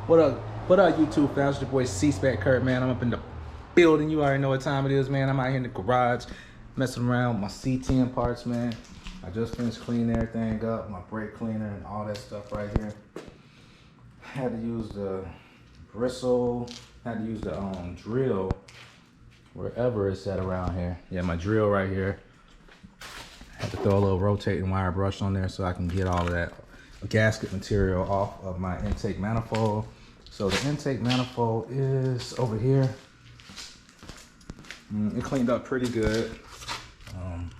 What up? What up, YouTube fans? It's your boy C-Spec Kurt, man. I'm up in the building. You already know what time it is, man. I'm out here in the garage messing around with my C10 parts, man. I just finished cleaning everything up, my brake cleaner and all that stuff right here. Had to use the bristle, had to use the drill wherever it's at around here. Yeah, my drill right here. Had to throw a little rotating wire brush on there so I can get all of that gasket material off of my intake manifold. So the intake manifold is over here. It cleaned up pretty good.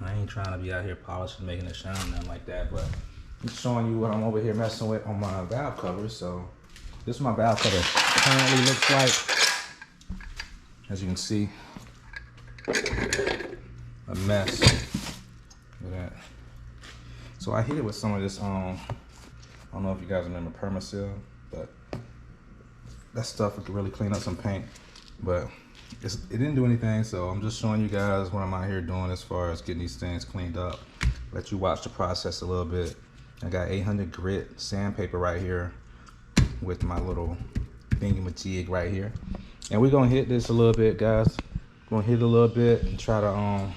I ain't trying to be out here polishing, making it shine, nothing like that, but I'm showing you what I'm over here messing with on my valve cover. So this is my valve cover currently looks like. As you can see, a mess. Look at that. So I hit it with some of this, I don't know if you guys remember Permaseal, but that stuff could really clean up some paint, but it didn't do anything. So I'm just showing you guys what I'm out here doing as far as getting these things cleaned up. Let you watch the process a little bit. I got 800 grit sandpaper right here with my little thingamajig right here, and we're gonna hit this a little bit, guys. Gonna hit it a little bit and try to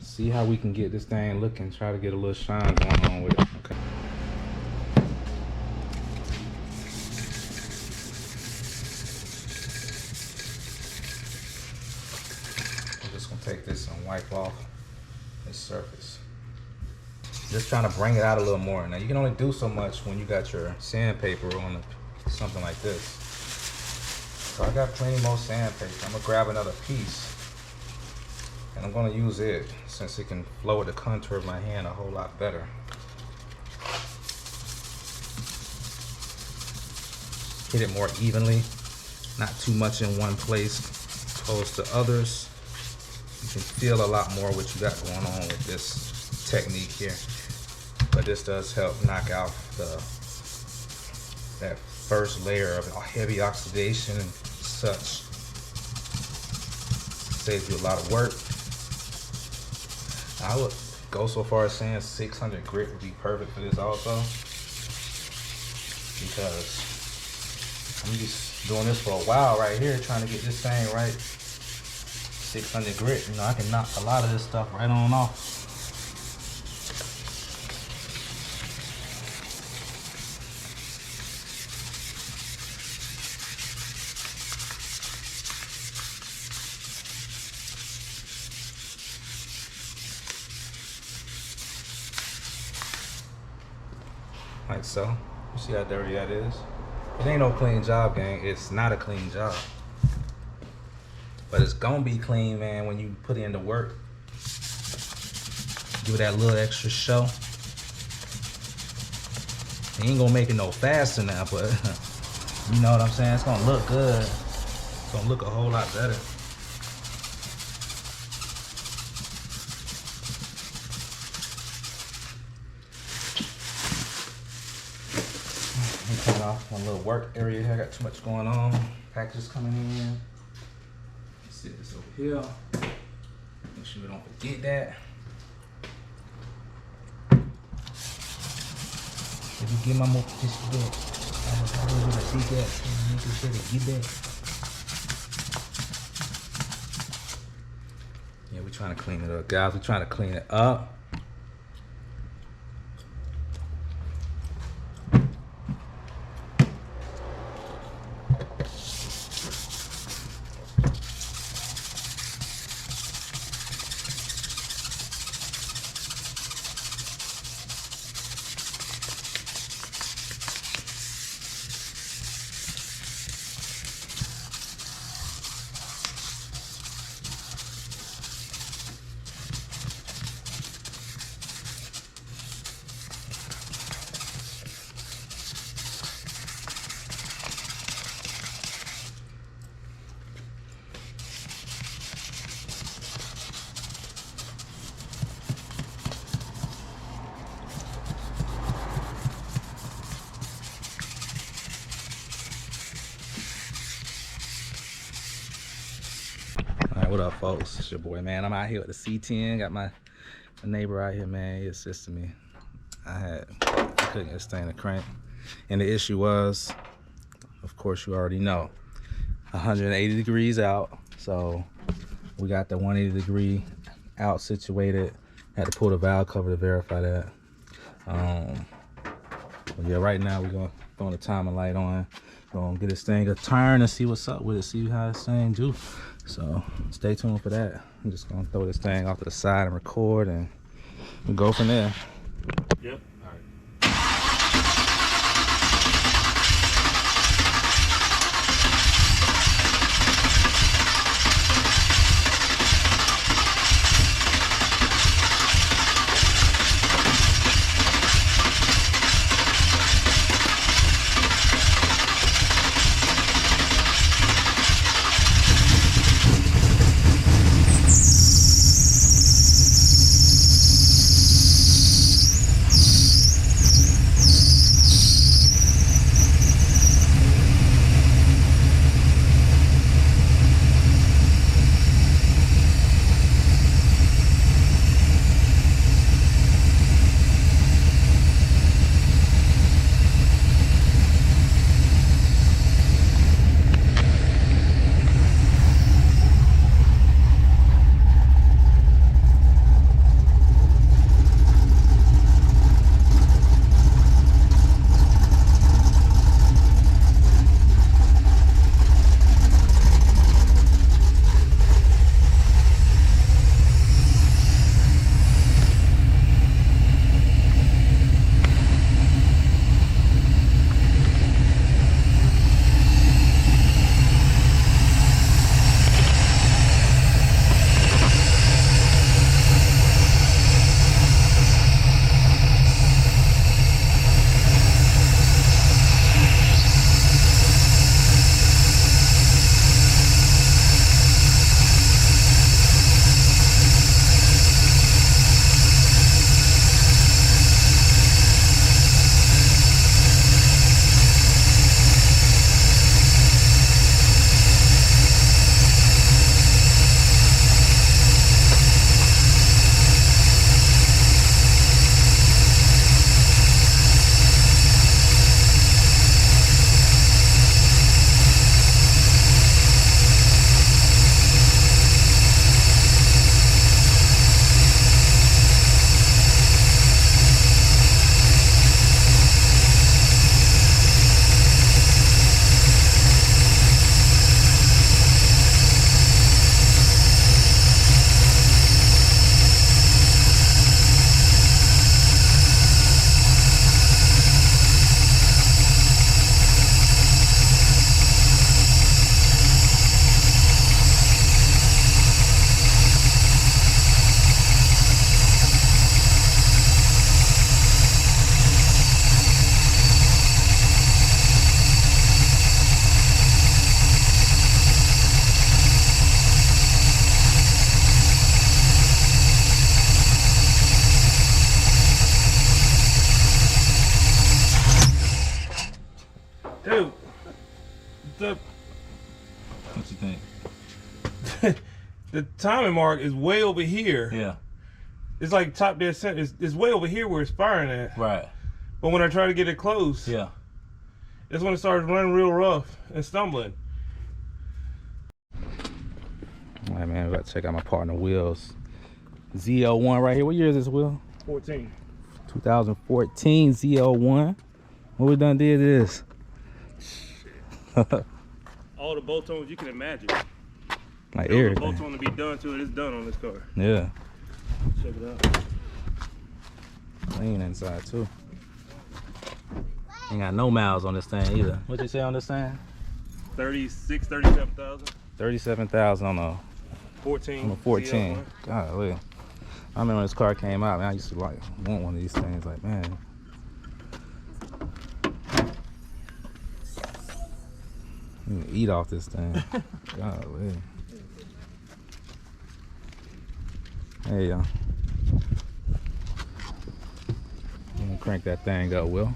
see how we can get this thing looking. Try to get a little shine going on with it. Okay. Take this and wipe off the surface. Just trying to bring it out a little more. Now you can only do so much when you got your sandpaper on something like this. So I got plenty more sandpaper. I'm gonna grab another piece and I'm gonna use it since it can flow with the contour of my hand a whole lot better. Hit it more evenly, not too much in one place opposed to others. You can feel a lot more what you got going on with this technique here. But this does help knock out that first layer of heavy oxidation and such. Saves you a lot of work. I would go so far as saying 600 grit would be perfect for this also, because I'm just doing this for a while right here, trying to get this thing right. 600 grit, you know, I can knock a lot of this stuff right on off. Like so. You see how dirty that is? It ain't no clean job, gang. It's not a clean job. But it's gonna be clean, man, when you put in the work. Give it that little extra show. You ain't gonna make it no faster now, but you know what I'm saying? It's gonna look good. It's gonna look a whole lot better. Let me turn off my little work area here. I got too much going on. Packages coming in. Sit this over here. Make sure we don't forget that. If you get my more this back, I was gonna see that. Making sure to get that. Yeah, we're trying to clean it up, guys. We're trying to clean it up. What up, folks? It's your boy, man. I'm out here with the C10. Got my neighbor out here, man. He assisted me. I couldn't get this thing to crank. And the issue was, of course, you already know, 180 degrees out. So we got the 180 degree out situated. Had to pull the valve cover to verify that. But yeah, right now we're gonna throw the timing light on. Gonna get this thing a turn and see what's up with it, see how this thing do. So stay tuned for that. I'm just gonna throw this thing off to the side and record, and we'll go from there. Yep. Dude, What you think? the timing mark is way over here. Yeah. It's like top dead center. It's way over here where it's firing at. Right. But when I try to get it close, Yeah. it's when it starts running real rough and stumbling. All right, man. We got to check out my partner Will's ZL1 right here. What year is this, Will? 14. 2014 ZL1. What we done did is All the bolt-ons you can imagine. like All the everything. bolt-on to be done to it is done on this car. Yeah. Check it out. Clean inside too. Ain't got no miles on this thing either. What you say on this thing? 36, 37,000. 37,000 on a 14. on a 14. ZL1. Golly. I remember when this car came out, man, I used to like want one of these things. Like, man. You can eat off this thing. Golly. There you go. I'm gonna crank that thing up, Will.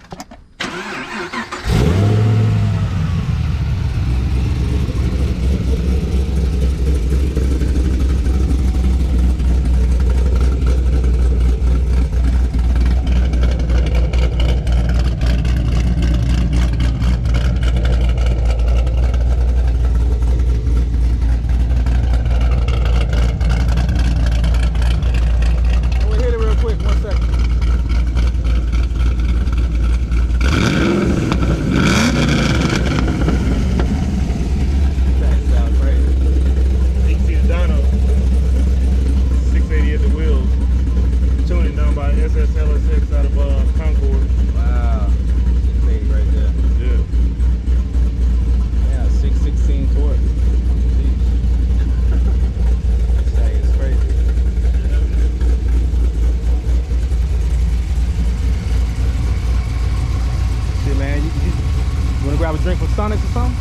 grab a drink from Sonic or something?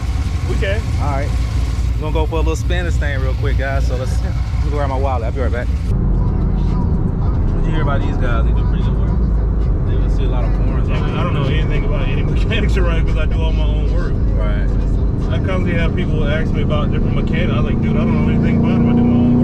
We can. All right. We're gonna go for a little spin this thing real quick, guys. So let me go grab my wallet. I'll be right back. What did you hear about these guys? They do pretty good work. They would see a lot of foreigners. Yeah, I don't know anything about any mechanics around because I do all my own work. Right. I constantly have people ask me about different mechanics. I'm like, dude, I don't know anything about them. I do my own